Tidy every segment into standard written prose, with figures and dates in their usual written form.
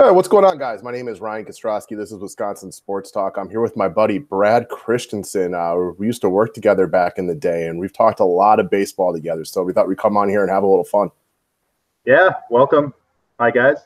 Hey, what's going on, guys? My name is Ryan Kostrowski. This is Wisconsin Sports Talk. I'm here with my buddy Brad Christensen. We used to work together back in the day, and we've talked a lot of baseball together. So we thought we'd come on here and have a little fun. Yeah, welcome. Hi, guys.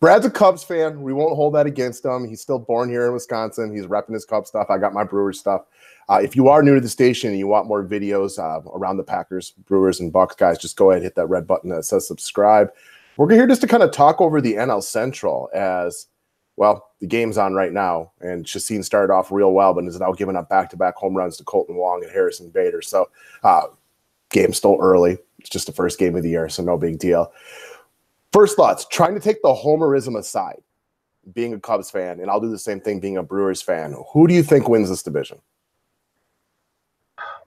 Brad's a Cubs fan. We won't hold that against him. He's still born here in Wisconsin. He's repping his Cubs stuff. I got my Brewers stuff. If you are new to the station and you want more videos around the Packers, Brewers, and Bucks, guys, just go ahead and hit that red button that says subscribe. We're here just to kind of talk over the NL Central as, well, the game's on right now, and Chacin started off real well, but is now giving up back-to-back home runs to Colton Wong and Harrison Bader. So game's still early. It's just the first game of the year, so no big deal. First thoughts, trying to take the homerism aside, being a Cubs fan, and I'll do the same thing being a Brewers fan. Who do you think wins this division?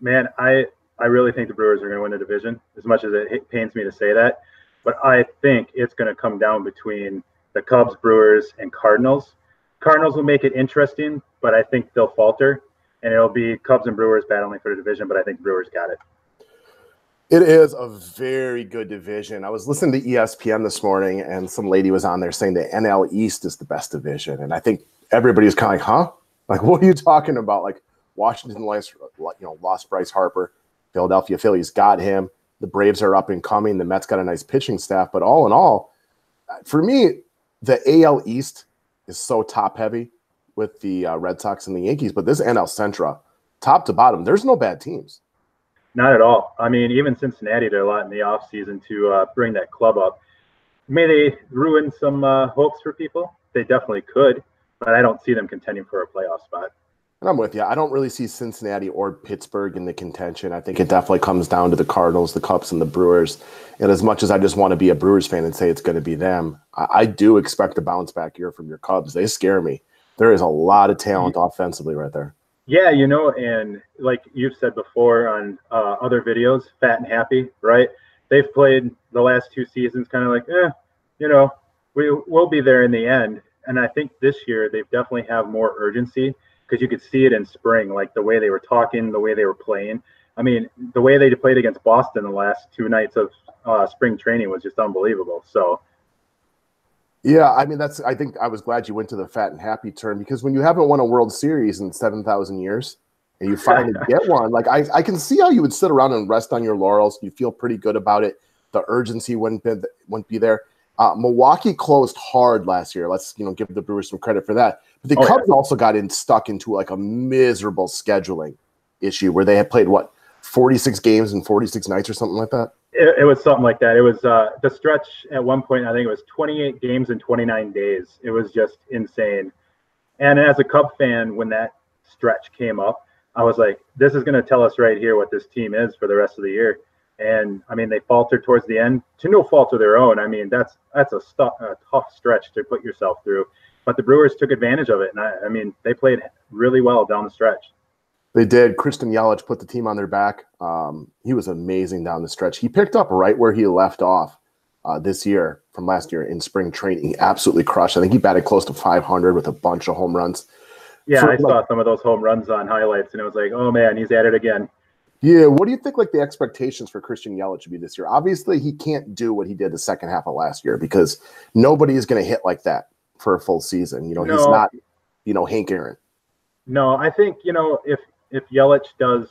Man, I really think the Brewers are going to win the division, as much as it pains me to say that. But I think it's going to come down between the Cubs, Brewers, and Cardinals. Cardinals will make it interesting, but I think they'll falter. And it'll be Cubs and Brewers battling for the division, but I think Brewers got it. It is a very good division. I was listening to ESPN this morning, and some lady was on there saying the NL East is the best division. And I think everybody's kind of like, huh? Like, what are you talking about? Like, Washington lost Bryce Harper. Philadelphia Phillies got him. The Braves are up and coming. The Mets got a nice pitching staff. But all in all, for me, the AL East is so top-heavy with the Red Sox and the Yankees. But this NL Central, top to bottom, there's no bad teams. Not at all. I mean, even Cincinnati did a lot in the offseason to bring that club up. May they ruin some hopes for people? They definitely could. But I don't see them contending for a playoff spot. And I'm with you. I don't really see Cincinnati or Pittsburgh in the contention. I think it definitely comes down to the Cardinals, the Cubs, and the Brewers. And as much as I just want to be a Brewers fan and say it's going to be them, I do expect a bounce back year from your Cubs. They scare me. There is a lot of talent offensively right there. Yeah, and like you've said before on other videos, fat and happy, right? They've played the last two seasons kind of like, we'll be there in the end. And I think this year they definitely have more urgency, because you could see it in spring, like the way they were talking, the way they were playing. I mean, the way they played against Boston the last two nights of spring training was just unbelievable. So, yeah, I mean, I think I was glad you went to the fat and happy term, because when you haven't won a World Series in 7,000 years and you finally get one, like I can see how you would sit around and rest on your laurels. You feel pretty good about it. The urgency wouldn't be there. Milwaukee closed hard last year. Let's give the Brewers some credit for that. But the Cubs also got stuck into like a miserable scheduling issue where they had played 46 games in 46 nights or something like that. It was something like that. It was the stretch at one point. I think it was 28 games in 29 days. It was just insane. And as a Cub fan, when that stretch came up, I was like, this is going to tell us right here what this team is for the rest of the year. And I mean, they faltered towards the end to no fault of their own. I mean, that's a tough stretch to put yourself through. But the Brewers took advantage of it. And I mean, they played really well down the stretch. They did. Christian Yelich put the team on their back. He was amazing down the stretch. He picked up right where he left off this year from last year in spring training. He absolutely crushed. I think he batted close to 500 with a bunch of home runs. Yeah, I saw some of those home runs on highlights, and it was like, oh, man, he's at it again. Yeah, what do you think the expectations for Christian Yelich should be this year? Obviously, he can't do what he did the second half of last year, because nobody is going to hit like that for a full season. He's not, Hank Aaron. No, I think, if Yelich does,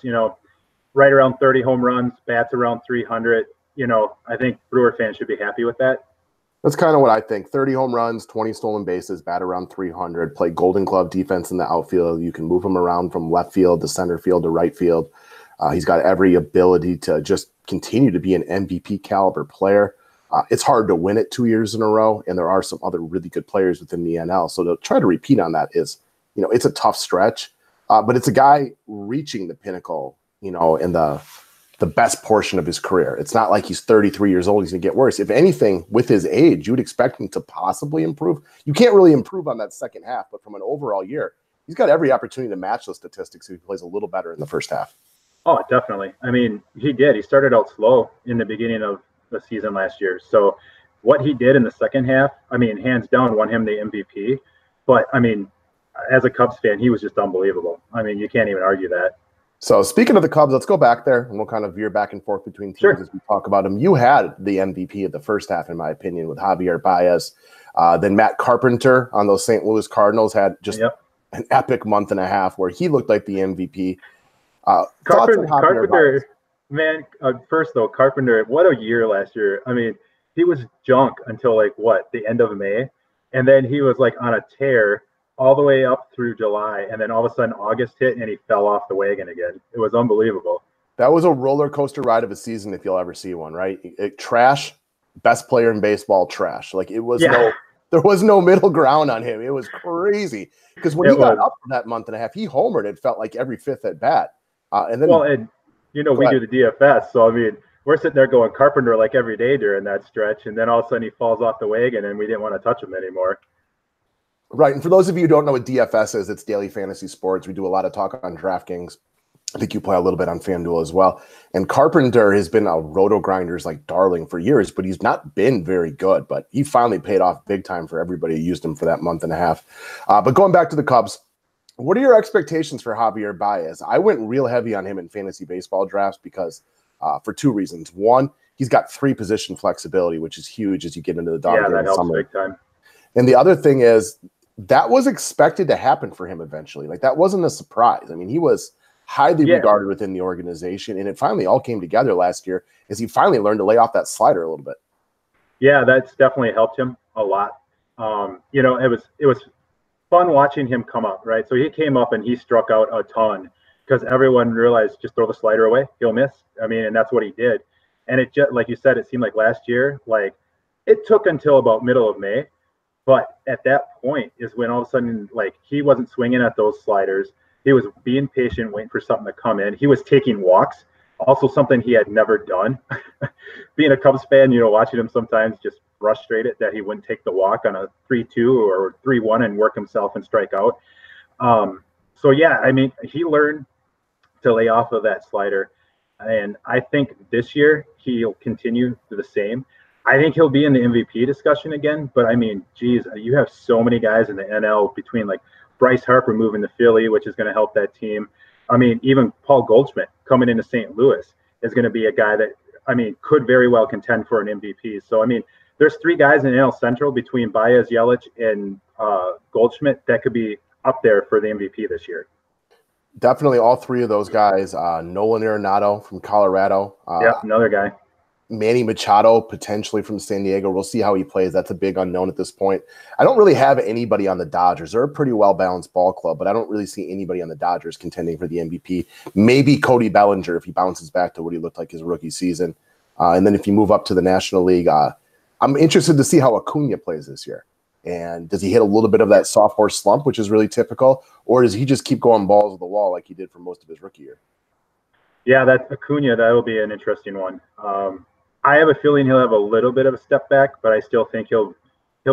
right around 30 home runs, bats around 300, I think Brewer fans should be happy with that. That's kind of what I think. 30 home runs, 20 stolen bases, bat around 300, play Golden Glove defense in the outfield. You can move him around from left field to center field to right field. He's got every ability to just continue to be an MVP caliber player. It's hard to win it 2 years in a row, and there are some other really good players within the NL. So to try to repeat on that is, it's a tough stretch, but it's a guy reaching the pinnacle, in the best portion of his career. It's not like he's 33 years old. He's going to get worse. If anything, with his age, you would expect him to possibly improve. You can't really improve on that second half, but from an overall year, he's got every opportunity to match those statistics if he plays a little better in the first half. Oh, definitely. I mean, he did. He started out slow in the beginning of the season last year. So what he did in the second half, I mean, hands down won him the MVP. But, I mean, as a Cubs fan, he was just unbelievable. I mean, you can't even argue that. So speaking of the Cubs, let's go back there, and we'll kind of veer back and forth between teams as we talk about them. You had the MVP of the first half, in my opinion, with Javier Baez. Then Matt Carpenter on those St. Louis Cardinals had just an epic month and a half where he looked like the MVP. Carpenter, man, first though, Carpenter, what a year last year. I mean, he was junk until the end of May. And then he was on a tear all the way up through July. And then all of a sudden August hit and he fell off the wagon again. It was unbelievable. That was a roller coaster ride of a season if you'll ever see one, right? Trash, best player in baseball, trash. There was no middle ground on him. It was crazy. Because when he got up for that month and a half, he homered. It felt like every fifth at bat. We do the DFS. So, I mean, we're sitting there going Carpenter every day during that stretch. And then all of a sudden he falls off the wagon and we didn't want to touch him anymore. Right. And for those of you who don't know what DFS is, it's daily fantasy sports. We do a lot of talk on DraftKings. I think you play a little bit on FanDuel as well. And Carpenter has been a roto-grinder's darling for years, but he's not been very good. But he finally paid off big time for everybody who used him for that month and a half. But going back to the Cubs, what are your expectations for Javier Baez? I went real heavy on him in fantasy baseball drafts because for two reasons. One, he's got 3 position flexibility, which is huge as you get into the dog that helps big time. And the other thing is that was expected to happen for him eventually. That wasn't a surprise. I mean, he was highly regarded within the organization, and it finally all came together last year as he finally learned to lay off that slider a little bit. Yeah, that's definitely helped him a lot. It was fun watching him come up, right? So he came up and he struck out a ton because everyone realized just throw the slider away, he'll miss. I mean, and that's what he did. And it just, like you said, it seemed like last year, it took until about middle of May. But at that point is when all of a sudden, he wasn't swinging at those sliders. He was being patient, waiting for something to come in. He was taking walks, also something he had never done. Being a Cubs fan, watching him sometimes just frustrated that he wouldn't take the walk on a 3-2 or 3-1 and work himself and strike out. He learned to lay off of that slider. And I think this year he'll continue the same. I think he'll be in the MVP discussion again. But, I mean, geez, you have so many guys in the NL between, Bryce Harper moving to Philly, which is going to help that team. I mean, even Paul Goldschmidt coming into St. Louis is going to be a guy that, could very well contend for an MVP. So, there's 3 guys in NL Central between Baez, Yelich, and Goldschmidt that could be up there for the MVP this year. Definitely all 3 of those guys. Nolan Arenado from Colorado. Another guy. Manny Machado, potentially from San Diego. We'll see how he plays. That's a big unknown at this point. I don't really have anybody on the Dodgers. They're a pretty well-balanced ball club, but I don't really see anybody on the Dodgers contending for the MVP. Maybe Cody Bellinger if he bounces back to what he looked like his rookie season. And then if you move up to the National League, I'm interested to see how Acuna plays this year. And does he hit a little bit of that sophomore slump, which is really typical, or does he just keep going balls to the wall like he did for most of his rookie year? Yeah, that Acuna, that'll be an interesting one. I have a feeling he'll have a little bit of a step back, but I still think he'll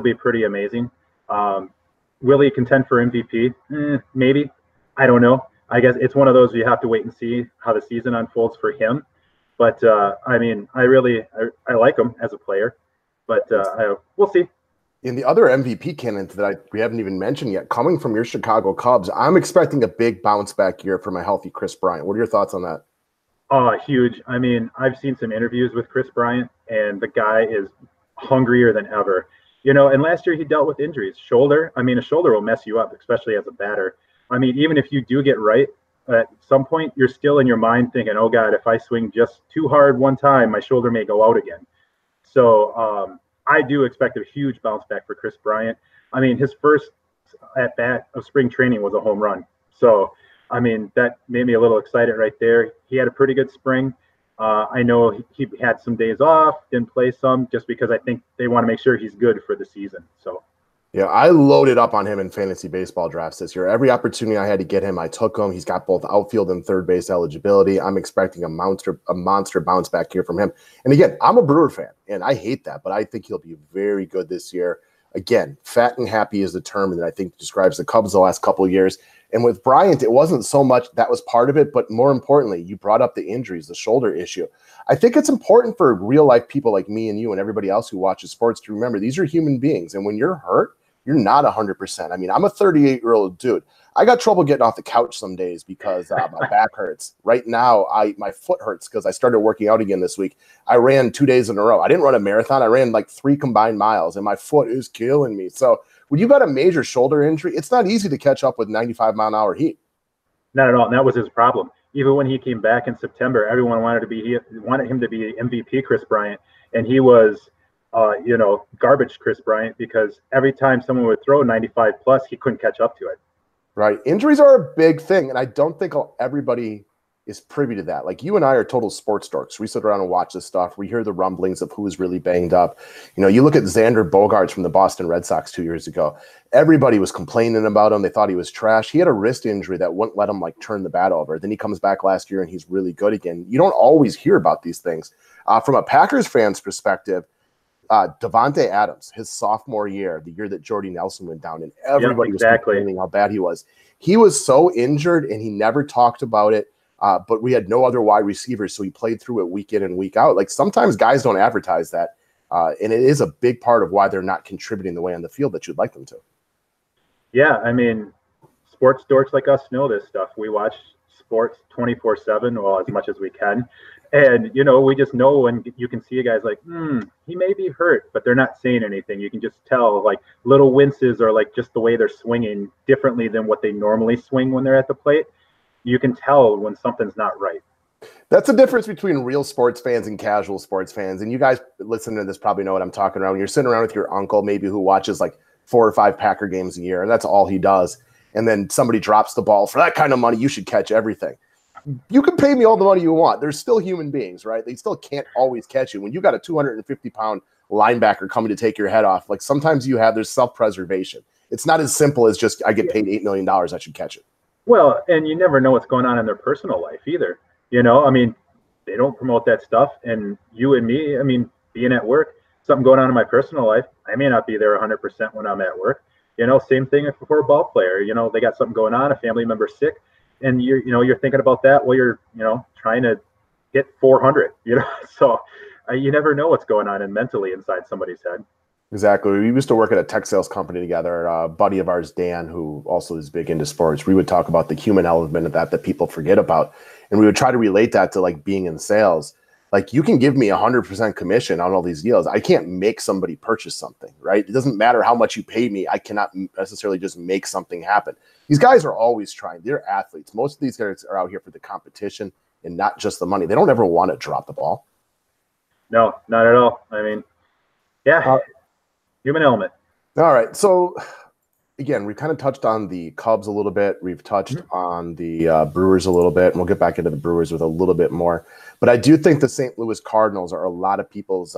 be pretty amazing. Will he contend for MVP? Maybe. I don't know. I guess it's one of those you have to wait and see how the season unfolds for him. But I like him as a player, but we'll see. In the other MVP candidates that we haven't even mentioned yet, coming from your Chicago Cubs, I'm expecting a big bounce back year from a healthy Chris Bryant. What are your thoughts on that? Oh, huge. I've seen some interviews with Chris Bryant, and the guy is hungrier than ever. And last year he dealt with injuries. Shoulder, a shoulder will mess you up, especially as a batter. Even if you do get right, at some point you're still in your mind thinking, oh, God, if I swing just too hard one time, my shoulder may go out again. So I do expect a huge bounce back for Chris Bryant. His first at-bat of spring training was a home run. So that made me a little excited right there. He had a pretty good spring. I know he had some days off, didn't play some, just because I think they want to make sure he's good for the season. So, yeah, I loaded up on him in fantasy baseball drafts this year. Every opportunity I had to get him, I took him. He's got both outfield and third base eligibility. I'm expecting a monster bounce back here from him. And again, I'm a Brewer fan, and I hate that, but I think he'll be very good this year. Again, fat and happy is the term that I think describes the Cubs the last couple of years. And with Bryant, it wasn't so much that was part of it, but more importantly, you brought up the injuries, the shoulder issue. I think it's important for real life people like me and you and everybody else who watches sports to remember these are human beings. And when you're hurt, you're not 100%. I mean, I'm a 38-year-old dude. I got trouble getting off the couch some days because my back hurts. Right now, my foot hurts because I started working out again this week. I ran 2 days in a row. I didn't run a marathon. I ran like 3 combined miles, and my foot is killing me. So when you've got a major shoulder injury, it's not easy to catch up with 95-mile-an-hour heat. Not at all. And that was his problem. Even when he came back in September, everyone wanted him to be MVP Chris Bryant, and he was garbage Chris Bryant, because every time someone would throw 95 plus, he couldn't catch up to it. Right. Injuries are a big thing, and I don't think everybody is privy to that. Like, you and I are total sports dorks. We sit around and watch this stuff. We hear the rumblings of who is really banged up. You look at Xander Bogaerts from the Boston Red Sox 2 years ago. Everybody was complaining about him. They thought he was trash. He had a wrist injury that wouldn't let him turn the bat over. Then he comes back last year and he's really good again. You don't always hear about these things. From a Packers fan's perspective, Devontae Adams, his sophomore year, the year that Jordy Nelson went down, and everybody was complaining how bad he was. He was so injured and he never talked about it. But we had no other wide receivers, so he played through it week in and week out. Like, sometimes guys don't advertise that, and it is a big part of why they're not contributing the way on the field that you'd like them to. Yeah, I mean, sports dorks like us know this stuff. We watch sports 24/7, well, as much as we can. And, we just know when you can see a guy's like, he may be hurt, but they're not saying anything. You can just tell, like, little winces, or like just the way they're swinging differently than what they normally swing when they're at the plate. You can tell when something's not right. That's the difference between real sports fans and casual sports fans. And you guys listening to this probably know what I'm talking about. When you're sitting around with your uncle, maybe, who watches like 4 or 5 Packer games a year, and that's all he does. And then somebody drops the ball. For that kind of money, you should catch everything. You can pay me all the money you want. They're still human beings, right? They still can't always catch you. When you got a 250-pound linebacker coming to take your head off, like, sometimes there's self-preservation. It's not as simple as just, I get paid $8 million, I should catch it. Well, and you never know what's going on in their personal life either. I mean, they don't promote that stuff. And you and me, I mean, being at work, something going on in my personal life, I may not be there 100% when I'm at work. Same thing for a ball player. They got something going on, a family member sick, and you're thinking about that while you're, trying to hit 400, So you never know what's going on mentally inside somebody's head. Exactly. We used to work at a tech sales company together. A buddy of ours, Dan, who also is big into sports, we would talk about the human element of that people forget about. And we would try to relate that to, like, being in sales. Like, you can give me 100% commission on all these deals. I can't make somebody purchase something, right? It doesn't matter how much you pay me. I cannot necessarily just make something happen. These guys are always trying. They're athletes. Most of these guys are out here for the competition and not just the money. They don't ever want to drop the ball. No, not at all. I mean, yeah. Human element. All right. So, again, we kind of touched on the Cubs a little bit. We've touched on the Brewers a little bit, and we'll get back into the Brewers with a little bit more. But I do think the St. Louis Cardinals are a lot of people's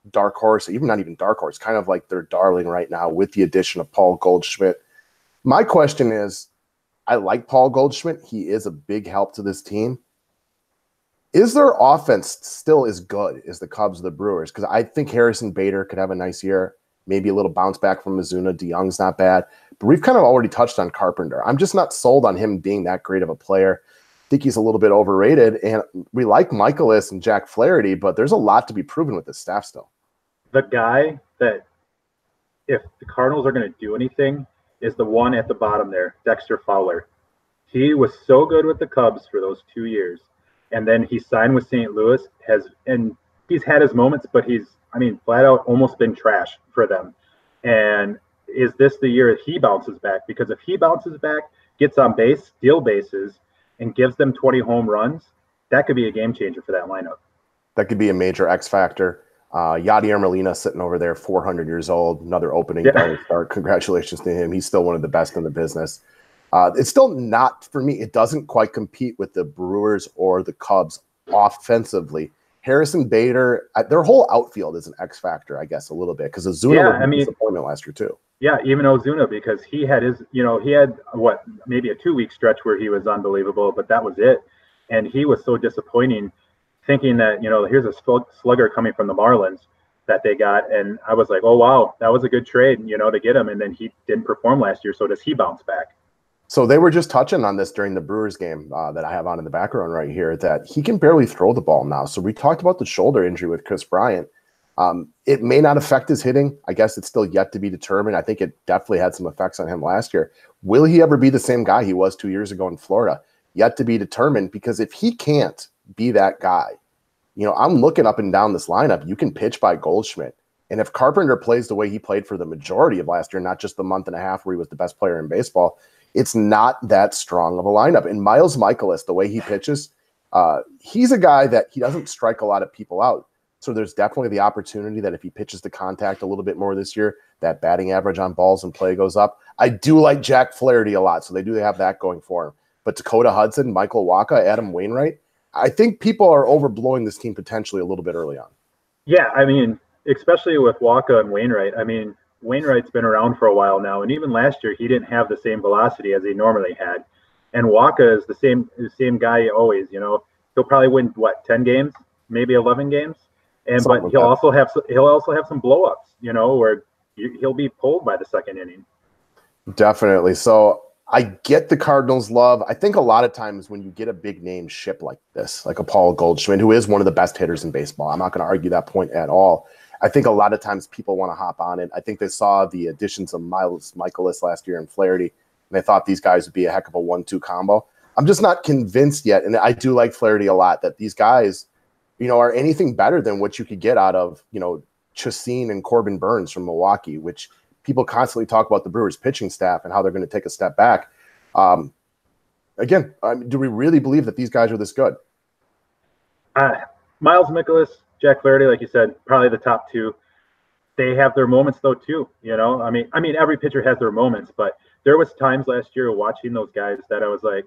dark horse, not even dark horse, kind of like their darling right now with the addition of Paul Goldschmidt. My question is, I like Paul Goldschmidt. He is a big help to this team. Is their offense still as good as the Cubs or the Brewers? Because I think Harrison Bader could have a nice year. Maybe a little bounce back from Ozuna. DeYoung's not bad. But we've kind of already touched on Carpenter. I'm just not sold on him being that great of a player. I think he's a little bit overrated. And we like Michaelis and Jack Flaherty, but there's a lot to be proven with this staff still. The guy that, if the Cardinals are going to do anything, is the one at the bottom there, Dexter Fowler. He was so good with the Cubs for those 2 years. And then he signed with St. Louis, and he's had his moments, but he's, flat out almost been trash for them. And is this the year he bounces back? Because if he bounces back, gets on base, steal bases, and gives them 20 home runs, that could be a game changer for that lineup. That could be a major X factor. Yadier Molina sitting over there, 400 years old, another opening start. Congratulations to him. He's still one of the best in the business. It's still not, for me, it doesn't quite compete with the Brewers or the Cubs offensively. Harrison Bader, their whole outfield is an X factor, I guess, a little bit, because Ozuna was a disappointment last year too. Yeah, even Ozuna, because he had maybe a 2-week stretch where he was unbelievable, but that was it. And he was so disappointing, thinking that, here's a slugger coming from the Marlins that they got. And I was like, oh, wow, that was a good trade, to get him. And then he didn't perform last year. So does he bounce back? So they were just touching on this during the Brewers game that I have on in the background right here, that he can barely throw the ball now. So we talked about the shoulder injury with Chris Bryant. It may not affect his hitting. I guess it's still yet to be determined. I think it definitely had some effects on him last year. Will he ever be the same guy he was 2 years ago in Florida? Yet to be determined, because if he can't be that guy, I'm looking up and down this lineup. You can pitch by Goldschmidt. And if Carpenter plays the way he played for the majority of last year, not just the month and a half where he was the best player in baseball, it's not that strong of a lineup. And Miles Mikolas, the way he pitches, he's a guy that he doesn't strike a lot of people out. So there's definitely the opportunity that if he pitches to contact a little bit more this year, that batting average on balls in play goes up. I do like Jack Flaherty a lot, so they do have that going for him. But Dakota Hudson, Michael Wacha, Adam Wainwright, I think people are overblowing this team potentially a little bit early on. Yeah, I mean, especially with Wacha and Wainwright. I mean, Wainwright's been around for a while now, and even last year he didn't have the same velocity as he normally had. And Wacha is the same guy always. He'll probably win 10 games, maybe 11 games, but he'll also have some blow-ups. Where he'll be pulled by the second inning. Definitely. So I get the Cardinals' love. I think a lot of times when you get a big name ship like this, like a Paul Goldschmidt, who is one of the best hitters in baseball, I'm not going to argue that point at all. I think a lot of times people want to hop on it. I think they saw the additions of Miles Mikolas last year and Flaherty, and they thought these guys would be a heck of a 1-2 combo. I'm just not convinced yet, and I do like Flaherty a lot, that these guys, are anything better than what you could get out of, Chacin and Corbin Burns from Milwaukee, which people constantly talk about the Brewers pitching staff and how they're going to take a step back. Do we really believe that these guys are this good? Miles Mikolas, Jack Flaherty, like you said, probably the top two. They have their moments though too. I mean, every pitcher has their moments, but there was times last year watching those guys that I was like,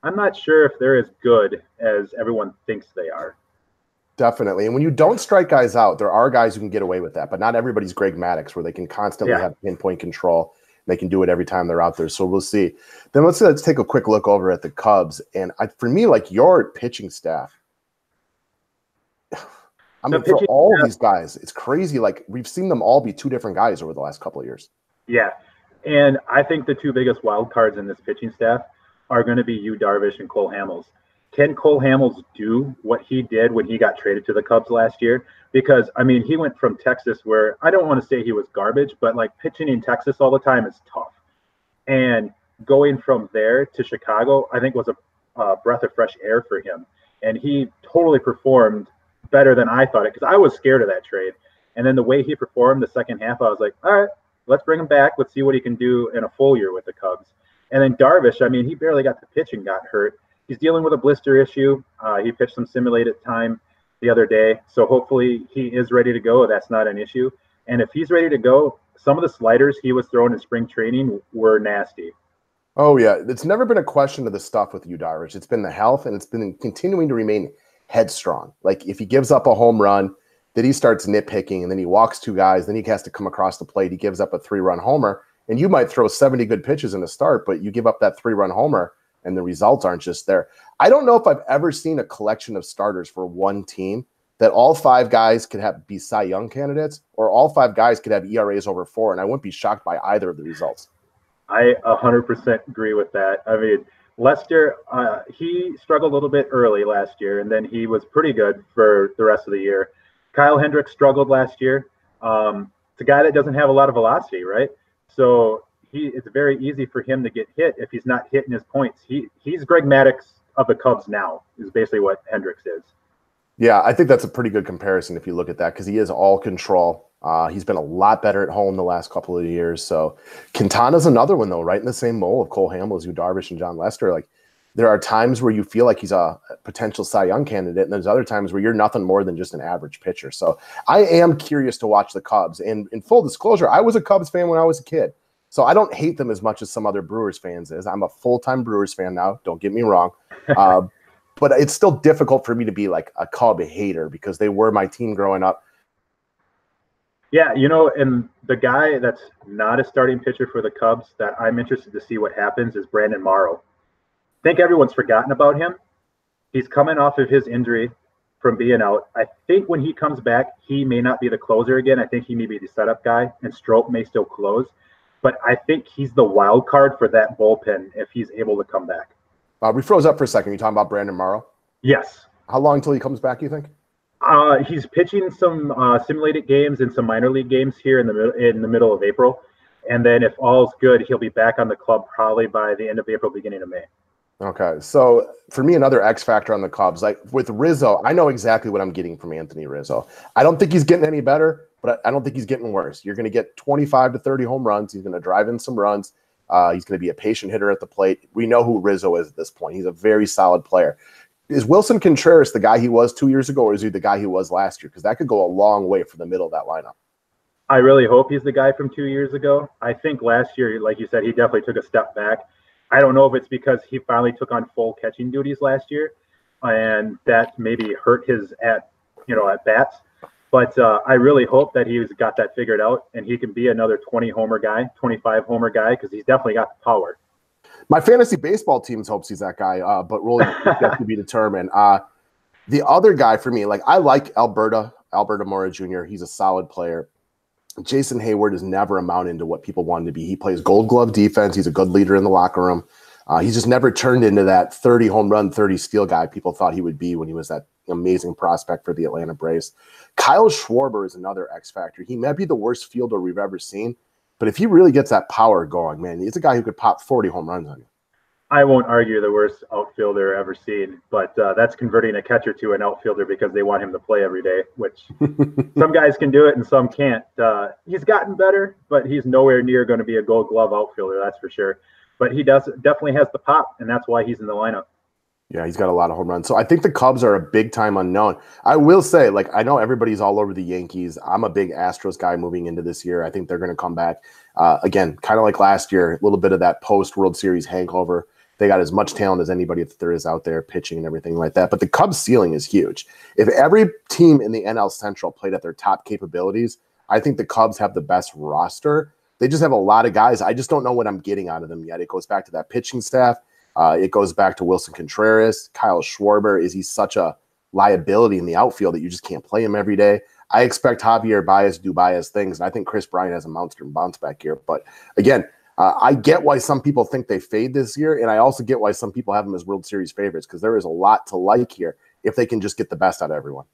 I'm not sure if they're as good as everyone thinks they are. Definitely. And when you don't strike guys out, there are guys who can get away with that, but not everybody's Greg Maddux, where they can constantly have pinpoint control. They can do it every time they're out there. So we'll see. Then let's take a quick look over at the Cubs. And for me, like, your pitching staff, I mean, for all these guys, it's crazy. Like, we've seen them all be two different guys over the last couple of years. Yeah. And I think the two biggest wild cards in this pitching staff are going to be Yu Darvish and Cole Hamels. Can Cole Hamels do what he did when he got traded to the Cubs last year? Because, I mean, he went from Texas, where I don't want to say he was garbage, but like pitching in Texas all the time is tough. And going from there to Chicago, I think was a breath of fresh air for him. And he totally performed better than I thought it, because I was scared of that trade. And then the way he performed the second half, I was like, all right, let's bring him back. Let's see what he can do in a full year with the Cubs. And then Darvish, I mean, he barely got to pitch and got hurt. He's dealing with a blister issue. He pitched some simulated time the other day. So hopefully he is ready to go. That's not an issue. And if he's ready to go, some of the sliders he was throwing in spring training were nasty. Oh, yeah. It's never been a question of the stuff with Yu Darvish. It's been the health, and it's been continuing to remain headstrong. Like, if he gives up a home run, then he starts nitpicking, and then he walks two guys, then he has to come across the plate. He gives up a 3-run homer, and you might throw 70 good pitches in a start, but you give up that 3-run homer, and the results aren't just there. I don't know if I've ever seen a collection of starters for one team that all five guys could be Cy Young candidates, or all five guys could have ERAs over 4, and I wouldn't be shocked by either of the results. I 100% agree with that. I mean, Lester, he struggled a little bit early last year, and then he was pretty good for the rest of the year. Kyle Hendricks struggled last year. It's a guy that doesn't have a lot of velocity, right? So it's very easy for him to get hit if he's not hitting his points. He's Greg Maddux of the Cubs now, is basically what Hendricks is. Yeah, I think that's a pretty good comparison if you look at that, because he is all control. He's been a lot better at home the last couple of years. So Quintana's another one, though, right in the same mold of Cole Hamels, Yu Darvish, and John Lester. Like, there are times where you feel like he's a potential Cy Young candidate, and there's other times where you're nothing more than just an average pitcher. So I am curious to watch the Cubs. And in full disclosure, I was a Cubs fan when I was a kid. So I don't hate them as much as some other Brewers fans is. I'm a full-time Brewers fan now. Don't get me wrong. But it's still difficult for me to be like a Cub hater, because they were my team growing up. Yeah, and the guy that's not a starting pitcher for the Cubs that I'm interested to see what happens is Brandon Morrow. I think everyone's forgotten about him. He's coming off of his injury from being out. I think when he comes back, he may not be the closer again. I think he may be the setup guy, and Strope may still close. But I think he's the wild card for that bullpen if he's able to come back. We froze up for a second. You talking about Brandon Morrow? Yes. How long until he comes back, you think? He's pitching some simulated games and some minor league games here in the middle of April, and then if all's good, he'll be back on the club probably by the end of April, beginning of May. Okay, so for me, another X factor on the Cubs, like with Rizzo, I know exactly what I'm getting from Anthony Rizzo. I don't think he's getting any better, but I don't think he's getting worse. You're going to get 25 to 30 home runs. He's going to drive in some runs. He's going to be a patient hitter at the plate. We know who Rizzo is at this point. He's a very solid player. Is Wilson Contreras the guy he was 2 years ago, or is he the guy he was last year? Because that could go a long way for the middle of that lineup. I really hope he's the guy from 2 years ago. I think last year, like you said, he definitely took a step back. I don't know if it's because he finally took on full catching duties last year, and that maybe hurt his at bats. But I really hope that he's got that figured out, and he can be another 20-homer guy, 25-homer guy, because he's definitely got the power. My fantasy baseball teams hopes he's that guy, but really has to be determined. The other guy for me, like I like Alberto Mora Jr. He's a solid player. Jason Hayward has never amounted to what people wanted to be. He plays gold glove defense. He's a good leader in the locker room. He's just never turned into that 30 home run, 30 steal guy people thought he would be when he was that amazing prospect for the Atlanta Braves. Kyle Schwarber is another X factor. He might be the worst fielder we've ever seen, but if he really gets that power going, man, he's a guy who could pop 40 home runs on you. I won't argue the worst outfielder ever seen, but that's converting a catcher to an outfielder because they want him to play every day, which some guys can do it and some can't. He's gotten better, but he's nowhere near going to be a gold glove outfielder, that's for sure. But he definitely has the pop, and that's why he's in the lineup. Yeah, he's got a lot of home runs. So I think the Cubs are a big-time unknown. I will say, like, I know everybody's all over the Yankees. I'm a big Astros guy moving into this year. I think they're going to come back. Again, kind of like last year, a little bit of that post-World Series hangover. They got as much talent as anybody that there is out there, pitching and everything like that. But the Cubs' ceiling is huge. If every team in the NL Central played at their top capabilities, I think the Cubs have the best roster. They just have a lot of guys. I just don't know what I'm getting out of them yet. It goes back to that pitching staff. It goes back to Wilson Contreras, Kyle Schwarber. Is he such a liability in the outfield that you just can't play him every day? I expect Javier Baez to do Baez things, and I think Chris Bryant has a monster bounce back here. But again, I get why some people think they fade this year, and I also get why some people have them as World Series favorites because there is a lot to like here if they can just get the best out of everyone.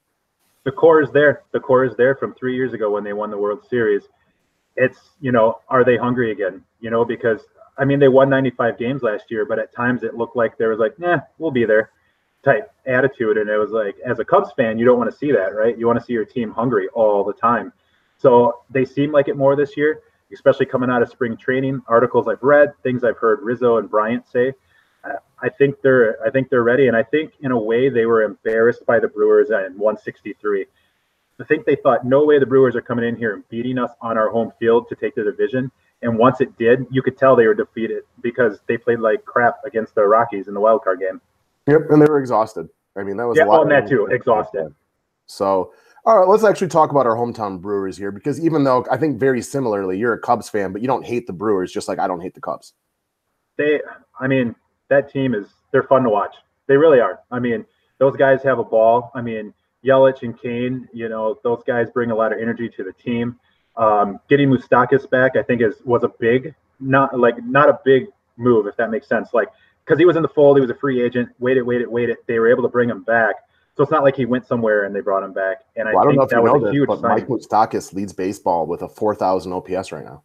The core is there. The core is there from 3 years ago when they won the World Series. It's, are they hungry again? Because, I mean, they won 95 games last year, but at times it looked like there was like, we'll be there type attitude. And it was like, as a Cubs fan, you don't want to see that, right? You want to see your team hungry all the time. So they seem like it more this year, especially coming out of spring training. Articles I've read, things I've heard Rizzo and Bryant say. I think they're ready. And I think in a way they were embarrassed by the Brewers in 163. I think they thought, no way the Brewers are coming in here and beating us on our home field to take the division. And once it did, you could tell they were defeated because they played like crap against the Rockies in the wild card game. Yep, and they were exhausted. I mean, that was a lot. On that too, exhausted. So, all right, let's actually talk about our hometown Brewers here because even though I think very similarly, you're a Cubs fan, but you don't hate the Brewers just like I don't hate the Cubs. That team they're fun to watch. They really are. I mean, those guys have a ball. I mean, Yelich and Kane, those guys bring a lot of energy to the team. Getting Moustakas back, I think was a big, not a big move, if that makes sense. Like, because he was in the fold, he was a free agent. Waited. They were able to bring him back. So it's not like he went somewhere and they brought him back. And I think that was a huge sign. Mike Moustakas leads baseball with a 4,000 OPS right now.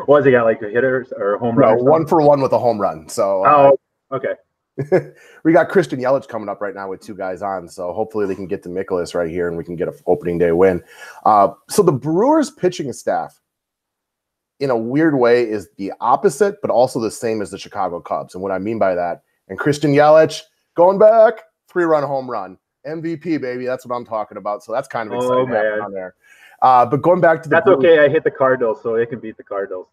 What has he got, like a hitter or a home run? No, 1 for 1 with a home run. So, okay. We got Christian Yelich coming up right now with 2 guys on, so hopefully they can get to Nicholas right here and we can get an opening day win. So the Brewers pitching staff, in a weird way, is the opposite, but also the same as the Chicago Cubs. And what I mean by that, and Christian Yelich going back, 3-run home run, MVP, baby. That's what I'm talking about. So that's kind of exciting on there. But going back to the Brewers, okay. I hit the Cardinals, so they can beat the Cardinals.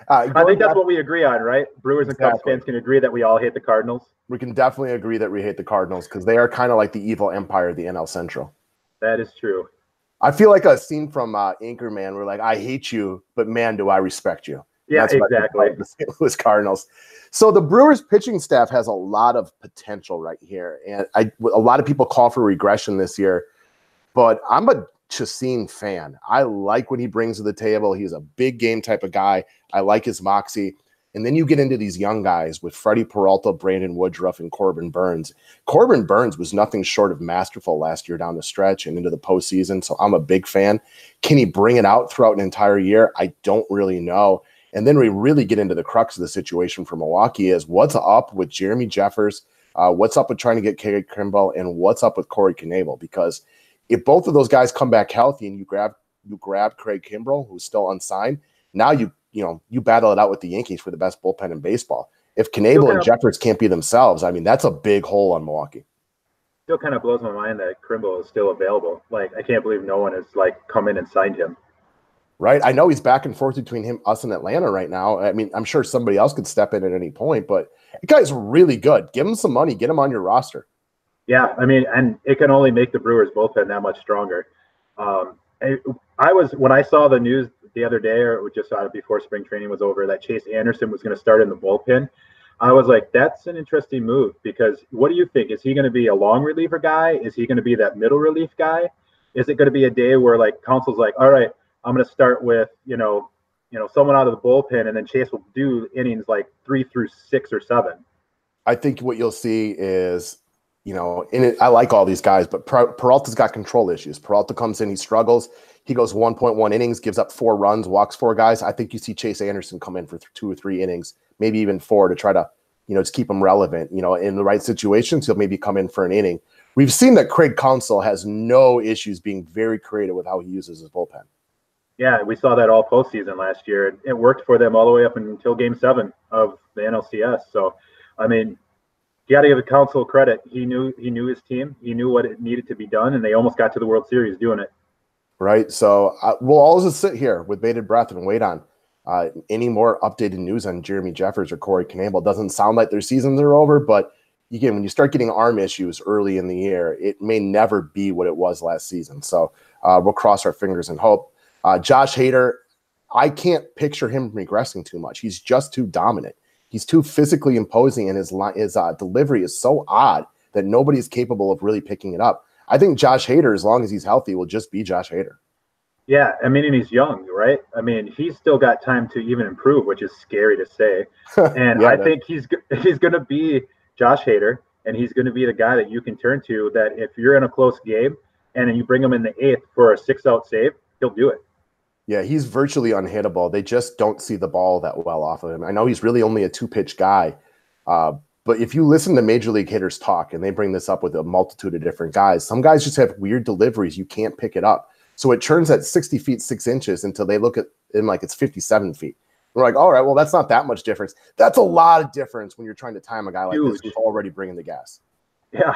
I think that's what we agree on, right? Brewers and Cubs fans can agree that we all hate the Cardinals. We can definitely agree that we hate the Cardinals because they are kind of like the evil empire of the NL Central. That is true. I feel like a scene from Anchorman where like, I hate you, but man, do I respect you. Yeah, that's exactly. The St. Louis Cardinals. So the Brewers pitching staff has a lot of potential right here. And a lot of people call for regression this year, but I'm a Chacin fan. I like what he brings to the table. He's a big game type of guy. I like his moxie. And then you get into these young guys with Freddie Peralta, Brandon Woodruff, and Corbin Burns. Corbin Burns was nothing short of masterful last year down the stretch and into the postseason, so I'm a big fan. Can he bring it out throughout an entire year? I don't really know. And then we really get into the crux of the situation for Milwaukee is what's up with Jeremy Jeffers, what's up with trying to get Craig Kimbrel, and what's up with Corey Knebel? Because if both of those guys come back healthy and you grab Craig Kimbrel, who's still unsigned, now you battle it out with the Yankees for the best bullpen in baseball. If Knebel and Jeffers can't be themselves, I mean, that's a big hole on Milwaukee. Still kind of blows my mind that Kimbrel is still available. Like, I can't believe no one has come in and signed him. Right. I know he's back and forth between us and Atlanta right now. I mean, I'm sure somebody else could step in at any point, but the guy's really good. Give him some money. Get him on your roster. Yeah, I mean, and it can only make the Brewers bullpen that much stronger. When I saw the news the other day, or just before spring training was over, that Chase Anderson was going to start in the bullpen, I was like, that's an interesting move, because what do you think? Is he going to be a long reliever guy? Is he going to be that middle relief guy? Is it going to be a day where Council's like, all right, I'm going to start with, someone out of the bullpen, and then Chase will do innings 3 through 6 or 7. I think what you'll see is, I like all these guys, but Peralta's got control issues. Peralta comes in, he struggles. He goes 1.1 innings, gives up 4 runs, walks 4 guys. I think you see Chase Anderson come in for 2 or 3 innings, maybe even 4 to try to, just keep him relevant. In the right situations, he'll maybe come in for an inning. We've seen that Craig Counsell has no issues being very creative with how he uses his bullpen. Yeah, we saw that all postseason last year. It worked for them all the way up until Game 7 of the NLCS. So, I mean, you got to give Counsell credit. He knew his team. He knew what it needed to be done, and they almost got to the World Series doing it. Right. So we'll all just sit here with bated breath and wait on any more updated news on Jeremy Jeffers or Corey Knebel. Doesn't sound like their seasons are over, but again, when you start getting arm issues early in the year, it may never be what it was last season. So we'll cross our fingers and hope. Josh Hader, I can't picture him regressing too much. He's just too dominant. He's too physically imposing, and his delivery is so odd that nobody's capable of really picking it up. I think Josh Hader, as long as he's healthy, will just be Josh Hader. Yeah, I mean, and he's young, right? I mean, he's still got time to even improve, which is scary to say. And I think he's going to be Josh Hader, and he's going to be the guy that you can turn to, that if you're in a close game and then you bring him in the 8th for a 6-out save, he'll do it. Yeah, he's virtually unhittable. They just don't see the ball that well off of him. I know he's really only a 2-pitch guy, but if you listen to Major League hitters talk, and they bring this up with a multitude of different guys, some guys just have weird deliveries. You can't pick it up. So it turns at 60 feet, 6 inches until they look at him like it's 57 feet. We're like, all right, well, that's not that much difference. That's a lot of difference when you're trying to time a guy like this who's already bringing the gas. Yeah.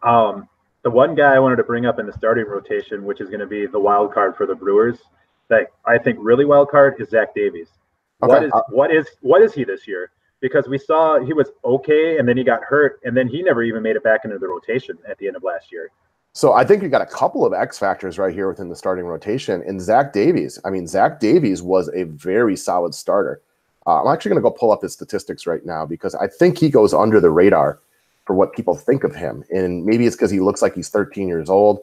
The one guy I wanted to bring up in the starting rotation, which is going to be the wild card for the Brewers, that I think really wild card, is Zach Davies. Okay. What is he this year? Because we saw he was okay, and then he got hurt, and then he never even made it back into the rotation at the end of last year. So I think we got a couple of X factors right here within the starting rotation. And Zach Davies, Zach Davies was a very solid starter. I'm actually going to go pull up his statistics right now, because I think he goes under the radar for what people think of him. And maybe it's because he looks like he's 13 years old.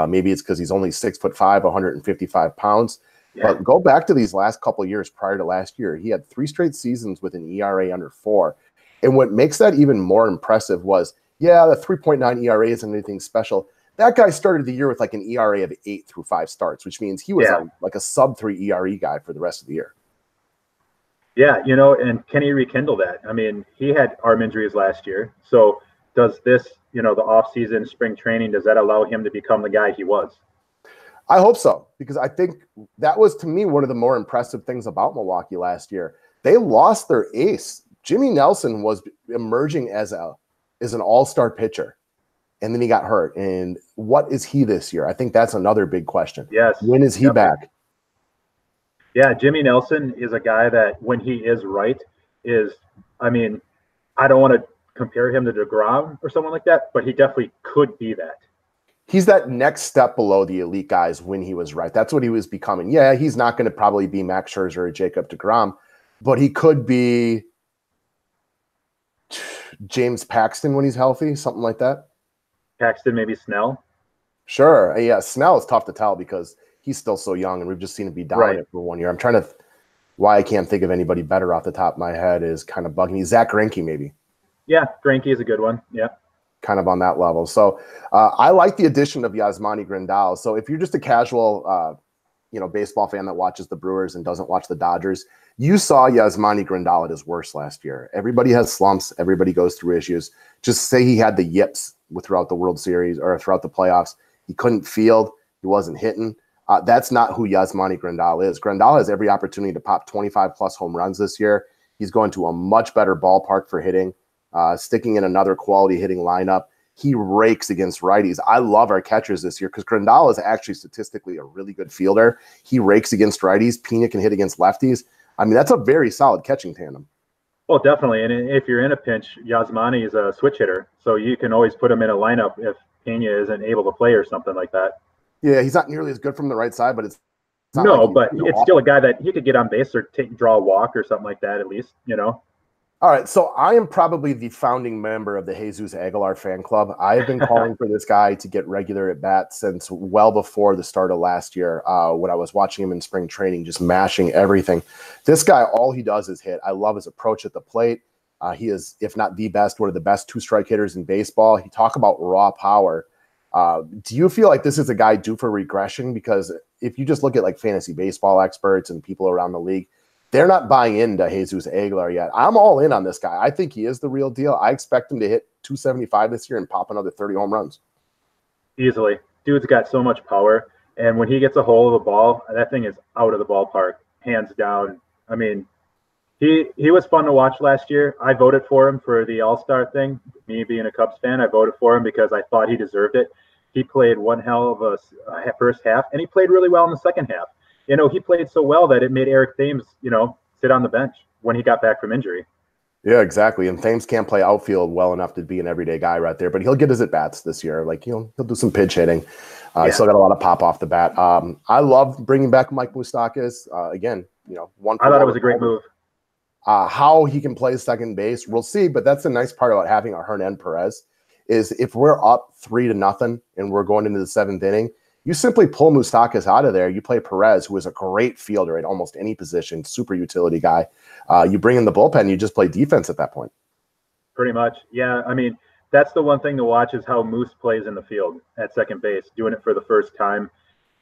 Maybe it's because he's only 6'5", 155 pounds. Yeah. But go back to these last couple of years prior to last year. He had 3 straight seasons with an ERA under 4. And what makes that even more impressive was, the 3.9 ERA isn't anything special. That guy started the year with like an ERA of 8 through 5 starts, which means he was like a sub-3 ERA guy for the rest of the year. Yeah, and can he rekindle that? I mean, he had arm injuries last year. So does this, the offseason, spring training, does that allow him to become the guy he was? I hope so, because I think that was, to me, one of the more impressive things about Milwaukee last year. They lost their ace. Jimmy Nelson was emerging as an all-star pitcher, and then he got hurt. And what is he this year? I think that's another big question. Yes. When is he back? Yeah, Jimmy Nelson is a guy that, when he is right, I don't want to compare him to DeGrom or someone like that, but he definitely could be that. He's that next step below the elite guys when he was right. That's what he was becoming. Yeah, he's not going to probably be Max Scherzer or Jacob DeGrom, but he could be James Paxton when he's healthy, something like that. Paxton, maybe Snell. Sure. Yeah, Snell is tough to tell because he's still so young, and we've just seen him be dominant for 1 year. I'm trying to Why I can't think of anybody better off the top of my head is kind of bugging me. Zach Greinke, maybe. Yeah, Greinke is a good one. Yeah. Kind of on that level. So I like the addition of Yasmani Grandal. So if you're just a casual, baseball fan that watches the Brewers and doesn't watch the Dodgers, you saw Yasmani Grandal at his worst last year. Everybody has slumps. Everybody goes through issues. Just say he had the yips throughout the World Series or throughout the playoffs. He couldn't field. He wasn't hitting. That's not who Yasmani Grandal is. Grandal has every opportunity to pop 25-plus home runs this year. He's going to a much better ballpark for hitting. Sticking in another quality hitting lineup. He rakes against righties. I love our catchers this year because Grandal is actually statistically a really good fielder. He rakes against righties. Pena can hit against lefties. I mean, that's a very solid catching tandem. Well, definitely. And if you're in a pinch, Yasmani is a switch hitter. So you can always put him in a lineup if Pena isn't able to play or something like that. Yeah, he's not nearly as good from the right side, but it's not no, like but it's still a guy that he could get on base or draw a walk or something like that at least, All right, so I am probably the founding member of the Jesus Aguilar fan club. I have been calling for this guy to get regular at bats since well before the start of last year when I was watching him in spring training, just mashing everything. This guy, all he does is hit. I love his approach at the plate. He is, if not the best, one of the best two-strike hitters in baseball. He talk about raw power. Do you feel like this is a guy due for regression? Because if you just look at like fantasy baseball experts and people around the league, they're not buying into Jesus Aguilar yet. I'm all in on this guy. I think he is the real deal. I expect him to hit 275 this year and pop another 30 home runs. Easily. Dude's got so much power. And when he gets a hold of the ball, that thing is out of the ballpark, hands down. I mean, he was fun to watch last year. I voted for him for the All-Star thing. Me being a Cubs fan, I voted for him because I thought he deserved it. He played one hell of a first half, and he played really well in the second half. He played so well that it made Eric Thames, sit on the bench when he got back from injury. Yeah, exactly. And Thames can't play outfield well enough to be an everyday guy right there, but he'll get his at-bats this year. Like, he'll do some pitch hitting. He's still got a lot of pop off the bat. I love bringing back Mike Moustakas. Again, one. I thought it was a great move. How he can play second base, we'll see. But that's the nice part about having a Hernan Perez is if we're up 3-0 and we're going into the seventh inning, you simply pull Moustakas out of there. You play Perez, who is a great fielder at almost any position, super utility guy. You bring in the bullpen, you just play defense at that point. Pretty much. Yeah, I mean, that's the one thing to watch is how Moose plays in the field at second base, doing it for the first time.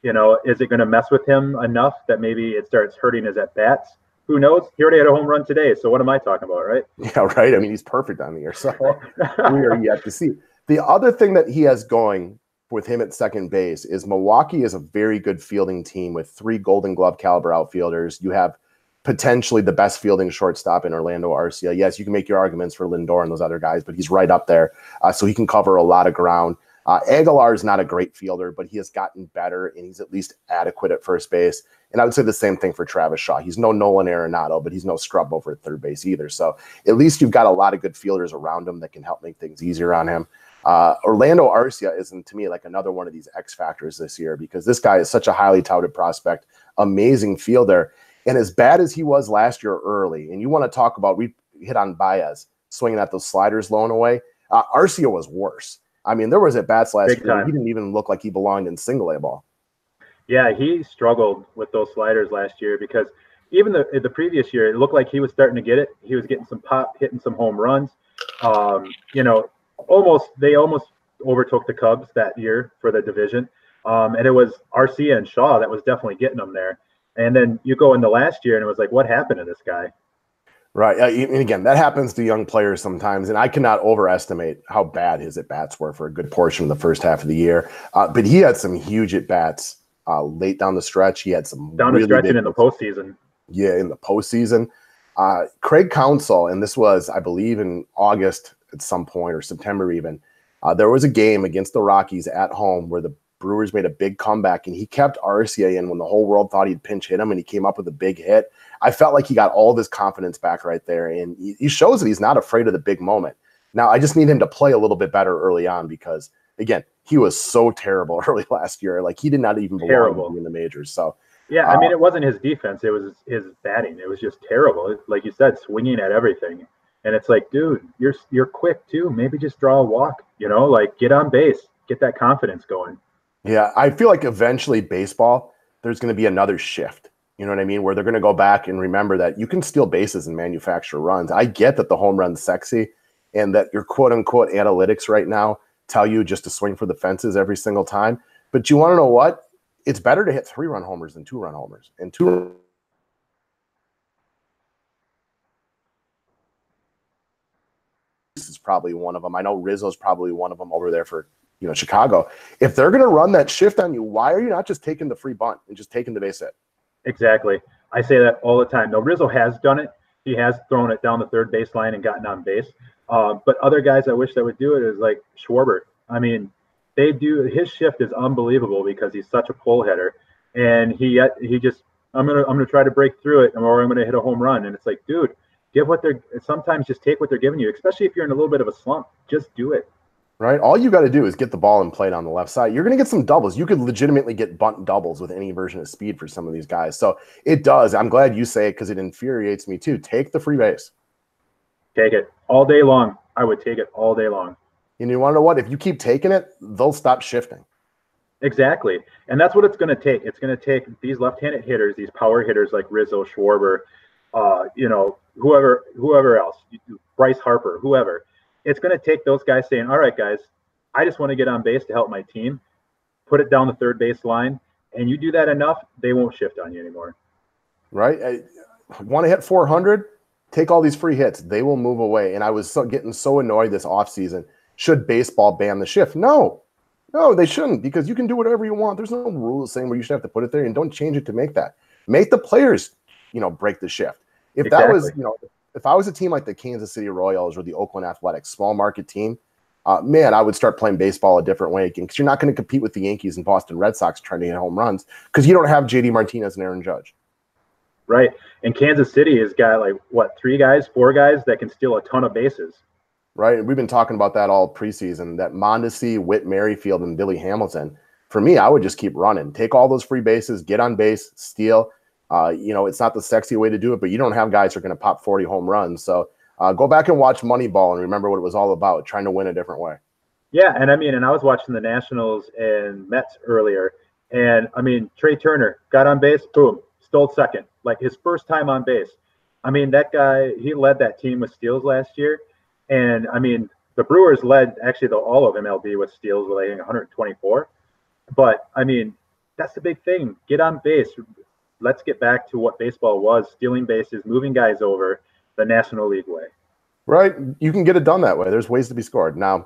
Is it going to mess with him enough that maybe it starts hurting his at-bats? Who knows? He already had a home run today, so what am I talking about, right? Yeah, right. I mean, he's perfect on the air, so we are yet to see. The other thing that he has going with him at second base is Milwaukee is a very good fielding team with 3 Golden Glove caliber outfielders. You have potentially the best fielding shortstop in Orlando Arcia. Yes, you can make your arguments for Lindor and those other guys, but he's right up there. So he can cover a lot of ground. Aguilar is not a great fielder, but he has gotten better, and he's at least adequate at first base. And I would say the same thing for Travis Shaw. He's no Nolan Arenado, but he's no scrub over at third base either. So at least you've got a lot of good fielders around him that can help make things easier on him. Orlando Arcia isn't, to me, like another one of these X factors this year because this guy is such a highly touted prospect, amazing fielder. And as bad as he was last year early, and you want to talk about, we hit on Baez swinging at those sliders low and away, Arcia was worse. I mean, there was at-bats last year. He didn't even look like he belonged in single-A ball. Yeah, he struggled with those sliders last year because even the previous year, it looked like he was starting to get it. He was getting some pop, hitting some home runs. They almost overtook the Cubs that year for the division. And it was Arcia and Shaw that was definitely getting them there. And then you go into last year and it was like, what happened to this guy? Right. And again, that happens to young players sometimes. And I cannot overestimate how bad his at-bats were for a good portion of the first half of the year. But he had some huge at-bats late down the stretch. He had some down the stretch and in the postseason. Yeah, in the postseason. Craig Counsell, and this was, I believe, in August at some point or September even, there was a game against the Rockies at home where the Brewers made a big comeback, and he kept Arcia in when the whole world thought he'd pinch hit him, and he came up with a big hit. I felt like he got all of his confidence back right there, and he shows that he's not afraid of the big moment. Now, I just need him to play a little bit better early on because, again, he was so terrible early last year. Like, he did not even belong in the majors. So, yeah, I mean, it wasn't his defense. It was his batting. It was just terrible. Like you said, swinging at everything. And it's like, dude, you're quick too. Maybe just draw a walk, like get on base, get that confidence going. Yeah, I feel like eventually baseball, there's going to be another shift You know what I mean? Where they're going to go back and remember that you can steal bases and manufacture runs. I get that the home run's sexy and that your quote unquote analytics right now tell you just to swing for the fences every single time. But you want to know what? It's better to hit 3-run homers than 2-run homers. And is probably one of them. I know Rizzo's probably one of them over there for, Chicago. If they're going to run that shift on you, why are you not just taking the free bunt and just taking the base hit? Exactly. I say that all the time. Now, Rizzo has done it. He has thrown it down the third baseline and gotten on base. But other guys I wish that would do it is like Schwarber. I mean, his shift is unbelievable because he's such a pull hitter, and he just I'm gonna try to break through it, or I'm gonna hit a home run. And it's like, dude, sometimes just take what they're giving you, especially if you're in a little bit of a slump. Just do it. Right? All you got to do is get the ball and play it on the left side. You're going to get some doubles. You could legitimately get bunt doubles with any version of speed for some of these guys. So it does. I'm glad you say it because it infuriates me too. Take the free base. Take it all day long. I would take it all day long. And you want to know what? If you keep taking it, they'll stop shifting. Exactly. And that's what it's going to take. It's going to take these left-handed hitters, these power hitters like Rizzo, Schwarber, whoever else, Bryce Harper, whoever. It's going to take those guys saying, all right, guys, I just want to get on base to help my team, put it down the third base line, and you do that enough, they won't shift on you anymore. Right? I want to hit 400? Take all these free hits. They will move away. And I was getting so annoyed this offseason. Should baseball ban the shift? No, they shouldn't, because you can do whatever you want. There's no rules saying where you should have to put it there, and don't change it to make that. Make the players, break the shift. If exactly. That was, if I was a team like the Kansas City Royals or the Oakland Athletics, small market team, I would start playing baseball a different way, because you're not going to compete with the Yankees and Boston Red Sox trying to hit home runs because you don't have JD Martinez and Aaron Judge. Right. And Kansas City has got 4 guys that can steal a ton of bases. Right. And we've been talking about that all preseason, that Mondesi, Whit Merrifield, and Billy Hamilton. For me, I would just keep running. Take all those free bases, get on base, steal. It's not the sexy way to do it, but you don't have guys who are going to pop 40 home runs. So go back and watch Moneyball and remember what it was all about, trying to win a different way. Yeah, and I was watching the Nationals and Mets earlier, and Trey Turner got on base, boom, stole second, like his first time on base. That guy, he led that team with steals last year, and the Brewers led actually all of MLB with steals with 124. But that's the big thing. Get on base. Let's get back to what baseball was: stealing bases, moving guys over the National League way. Right. You can get it done that way. There's ways to be scored. Now,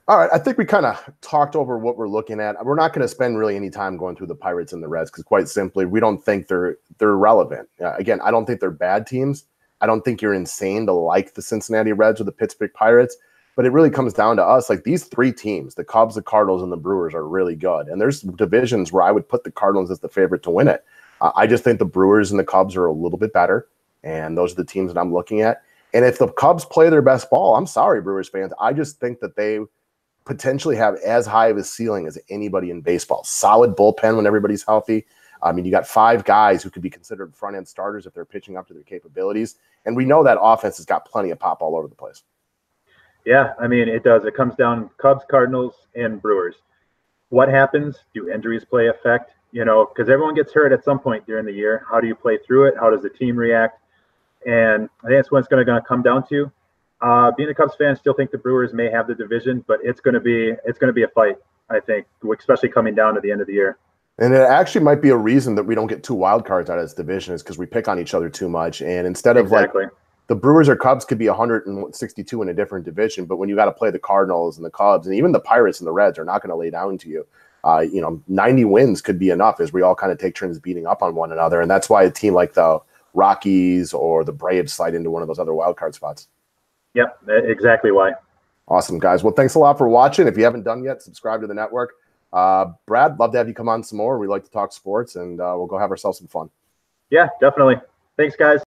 all right, I think we kind of talked over what we're looking at. We're not going to spend really any time going through the Pirates and the Reds because, quite simply, we don't think they're relevant. Again, I don't think they're bad teams. I don't think you're insane to like the Cincinnati Reds or the Pittsburgh Pirates. But it really comes down to us. Like, these 3 teams, the Cubs, the Cardinals, and the Brewers, are really good. And there's divisions where I would put the Cardinals as the favorite to win it. I just think the Brewers and the Cubs are a little bit better, and those are the teams that I'm looking at. And if the Cubs play their best ball, I'm sorry, Brewers fans, I just think that they potentially have as high of a ceiling as anybody in baseball. Solid bullpen when everybody's healthy. You got 5 guys who could be considered front-end starters if they're pitching up to their capabilities. And we know that offense has got plenty of pop all over the place. Yeah, it does. It comes down Cubs, Cardinals, and Brewers. What happens? Do injuries play effect? Because everyone gets hurt at some point during the year. How do you play through it? How does the team react? And I think that's what it's going to come down to. Being a Cubs fan, I still think the Brewers may have the division, but it's going to be a fight, I think, especially coming down to the end of the year. And it actually might be a reason that we don't get 2 wild cards out of this division, is because we pick on each other too much. And instead of the Brewers or Cubs could be 162 in a different division, but when you got to play the Cardinals and the Cubs and even the Pirates and the Reds are not going to lay down to you. 90 wins could be enough as we all kind of take turns beating up on one another. And that's why a team like the Rockies or the Braves slide into one of those other wild card spots. Yep, exactly why. Awesome, guys. Well, thanks a lot for watching. If you haven't done yet, subscribe to the network. Brad, love to have you come on some more. We like to talk sports, and we'll go have ourselves some fun. Yeah, definitely. Thanks, guys.